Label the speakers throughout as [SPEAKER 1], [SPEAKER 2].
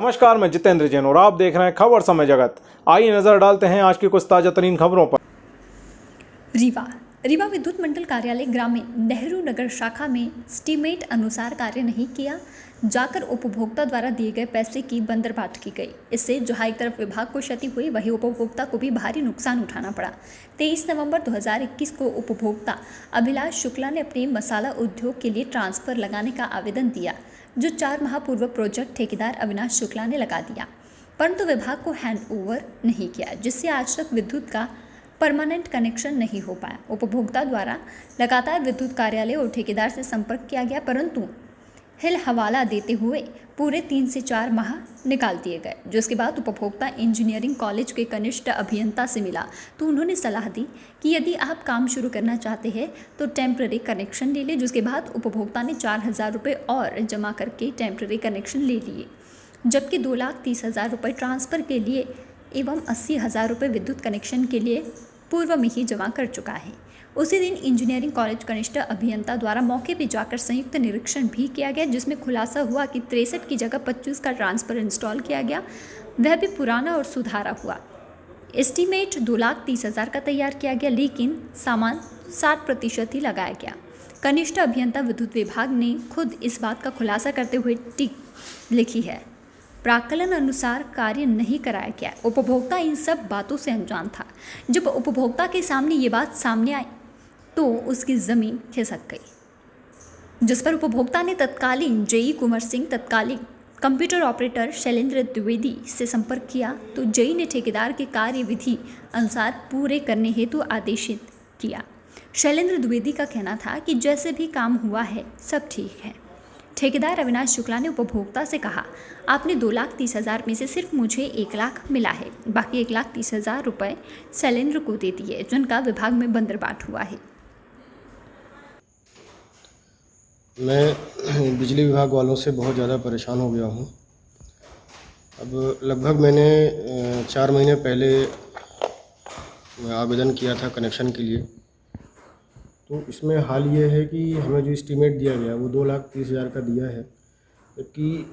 [SPEAKER 1] नमस्कार, मैं जितेंद्र जैन और आप देख रहे हैं खबर समय जगत। आइए नजर डालते हैं आज की कुछ ताजा तरीन खबरों पर।
[SPEAKER 2] रीवा विद्युत मंडल कार्यालय ग्रामीण नेहरू नगर शाखा में स्टीमेट अनुसार कार्य नहीं किया जाकर उपभोक्ता द्वारा दिए गए पैसे की बंदरबाट की गई। इससे जहां एक तरफ विभाग को क्षति हुई, वहीं उपभोक्ता को भी भारी नुकसान उठाना पड़ा। 23 नवंबर 2021 को उपभोक्ता अभिलाष शुक्ला ने अपने मसाला उद्योग के लिए ट्रांसफर लगाने का आवेदन दिया, जो 4 माह पूर्व प्रोजेक्ट ठेकेदार अविनाश शुक्ला ने लगा दिया, परंतु विभाग को हैंड ओवर नहीं किया, जिससे आज तक विद्युत का परमानेंट कनेक्शन नहीं हो पाया। उपभोक्ता द्वारा लगातार विद्युत कार्यालय और ठेकेदार से संपर्क किया गया, परंतु हिल हवाला देते हुए पूरे 3 से 4 माह निकाल दिए गए। जिसके बाद उपभोक्ता इंजीनियरिंग कॉलेज के कनिष्ठ अभियंता से मिला तो उन्होंने सलाह दी कि यदि आप काम शुरू करना चाहते हैं तो टेम्पररी कनेक्शन ले लें। जिसके बाद उपभोक्ता ने 4,000 रुपये और जमा करके टेम्पररी कनेक्शन ले लिए, जबकि 2,30,000 रुपये ट्रांसफ़र के लिए एवं 80,000 रुपये विद्युत कनेक्शन के लिए पूर्व में ही जमा कर चुका है। उसी दिन इंजीनियरिंग कॉलेज कनिष्ठ अभियंता द्वारा मौके पर जाकर संयुक्त निरीक्षण भी किया गया, जिसमें खुलासा हुआ कि 63 की जगह 25 का ट्रांसफर इंस्टॉल किया गया, वह भी पुराना और सुधारा हुआ। एस्टीमेट 2,30,000 का तैयार किया गया, लेकिन सामान 60% ही लगाया गया। कनिष्ठ अभियंता विद्युत विभाग ने खुद इस बात का खुलासा करते हुए टिक लिखी है, प्राक्कलन अनुसार कार्य नहीं कराया गया। उपभोक्ता इन सब बातों से अनजान था। जब उपभोक्ता के सामने ये बात सामने आई तो उसकी ज़मीन खिसक गई, जिस पर उपभोक्ता ने तत्कालीन जेई कुंवर सिंह, तत्कालीन कंप्यूटर ऑपरेटर शैलेंद्र द्विवेदी से संपर्क किया तो जेई ने ठेकेदार के कार्यविधि अनुसार पूरे करने हेतु आदेशित किया। शैलेंद्र द्विवेदी का कहना था कि जैसे भी काम हुआ है सब ठीक है। ठेकेदार अविनाश शुक्ला ने उपभोक्ता से कहा, आपने 2,30,000 में से सिर्फ मुझे 1 लाख मिला है, बाकी 1,30,000 रुपये शैलेंद्र को दे दिए, जिनका विभाग में बंदरबाट हुआ है।
[SPEAKER 3] मैं बिजली विभाग वालों से बहुत ज़्यादा परेशान हो गया हूँ। अब लगभग मैंने 4 महीने पहले आवेदन किया था कनेक्शन के लिए, तो इसमें हाल ये है कि हमें जो एस्टीमेट दिया गया वो 2,30,000 का दिया है, जबकि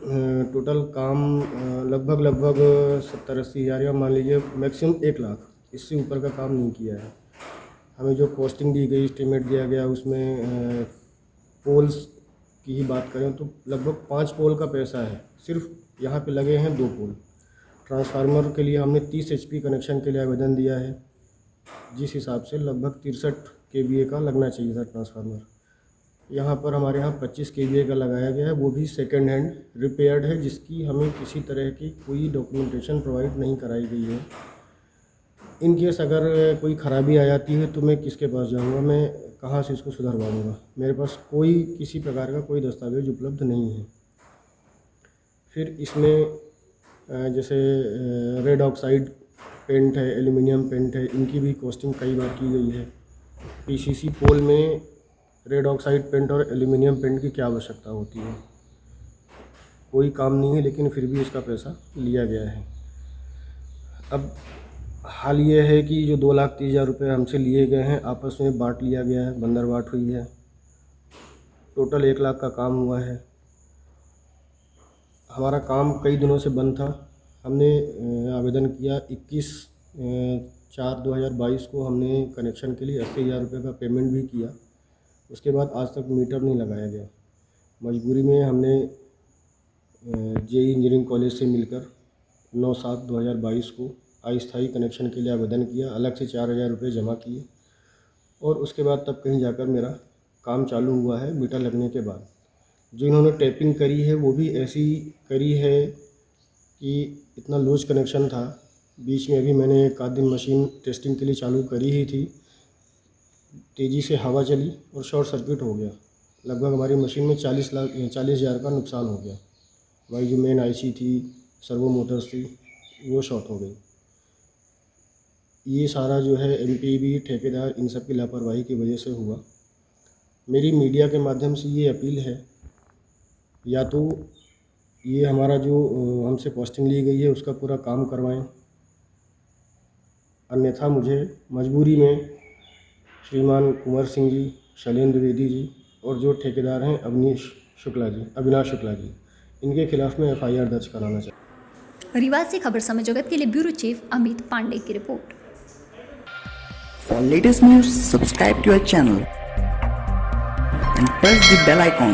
[SPEAKER 3] टोटल काम लगभग 70-80 हज़ार या मान लीजिए मैक्सिमम 1 लाख, इससे ऊपर का काम नहीं किया है। हमें जो कॉस्टिंग दी गई, एस्टीमेट दिया गया, उसमें पोल्स की ही बात करें तो लगभग 5 पोल का पैसा है। सिर्फ यहाँ पे लगे हैं 2 पोल। ट्रांसफार्मर के लिए हमने 30 HP कनेक्शन के लिए आवेदन दिया है, जिस हिसाब से लगभग 63 kVA का लगना चाहिए था ट्रांसफार्मर। यहाँ पर हमारे यहाँ 25 kVA का लगाया गया है, वो भी सेकेंड हैंड रिपेयर्ड है, जिसकी हमें किसी तरह की कोई डॉक्यूमेंटेशन प्रोवाइड नहीं कराई गई है। इन केस अगर कोई ख़राबी आ जाती है तो मैं किसके पास जाऊँगा, मैं कहाँ से इसको सुधरवाऊँगा? मेरे पास कोई किसी प्रकार का कोई दस्तावेज उपलब्ध नहीं है। फिर इसमें जैसे रेड ऑक्साइड पेंट है, एल्युमिनियम पेंट है, इनकी भी कॉस्टिंग कई बार की गई है। पीसीसी पोल में रेड ऑक्साइड पेंट और एल्युमिनियम पेंट की क्या आवश्यकता होती है? कोई काम नहीं है, लेकिन फिर भी इसका पैसा लिया गया है। अब हाल ये है कि जो 2,30,000 रुपये हमसे लिए गए हैं, आपस में बांट लिया गया है, बंदरबाट हुई है। टोटल 1 लाख का काम हुआ है। हमारा काम कई दिनों से बंद था। हमने आवेदन किया 21/4/2022 को, हमने कनेक्शन के लिए 80,000 रुपये का पेमेंट भी किया। उसके बाद आज तक मीटर नहीं लगाया गया। मजबूरी में हमने जेई इंजीनियरिंग कॉलेज से मिलकर 9/7/2022 को अस्थायी कनेक्शन के लिए आवेदन किया, अलग से 4,000 रुपये जमा किए, और उसके बाद तब कहीं जाकर मेरा काम चालू हुआ है मीटर लगने के बाद। जो इन्होंने टैपिंग करी है वो भी ऐसी करी है कि इतना लूज कनेक्शन था। बीच में अभी मैंने 1 आध दिन मशीन टेस्टिंग के लिए चालू करी ही थी, तेज़ी से हवा चली और शॉर्ट सर्किट हो गया। लगभग हमारी मशीन में 40,000 का नुकसान हो गया। हमारी जो मेन IC थी, सर्वो मोटर्स थी, वो शॉर्ट हो गई। ये सारा जो है MPB, ठेकेदार, इन सब की लापरवाही की वजह से हुआ। मेरी मीडिया के माध्यम से ये अपील है, या तो ये हमारा जो हमसे पोस्टिंग ली गई है उसका पूरा काम करवाएं, अन्यथा मुझे मजबूरी में श्रीमान कुंवर सिंह जी, शैलेंद्र द्विवेदी जी और जो ठेकेदार हैं अविनाश शुक्ला जी, इनके खिलाफ़ में FIR दर्ज कराना चाहिए।
[SPEAKER 2] रीवा से खबर समय जगत के लिए ब्यूरो चीफ अमित पांडे की report.
[SPEAKER 4] For latest news, subscribe to our channel and press the bell icon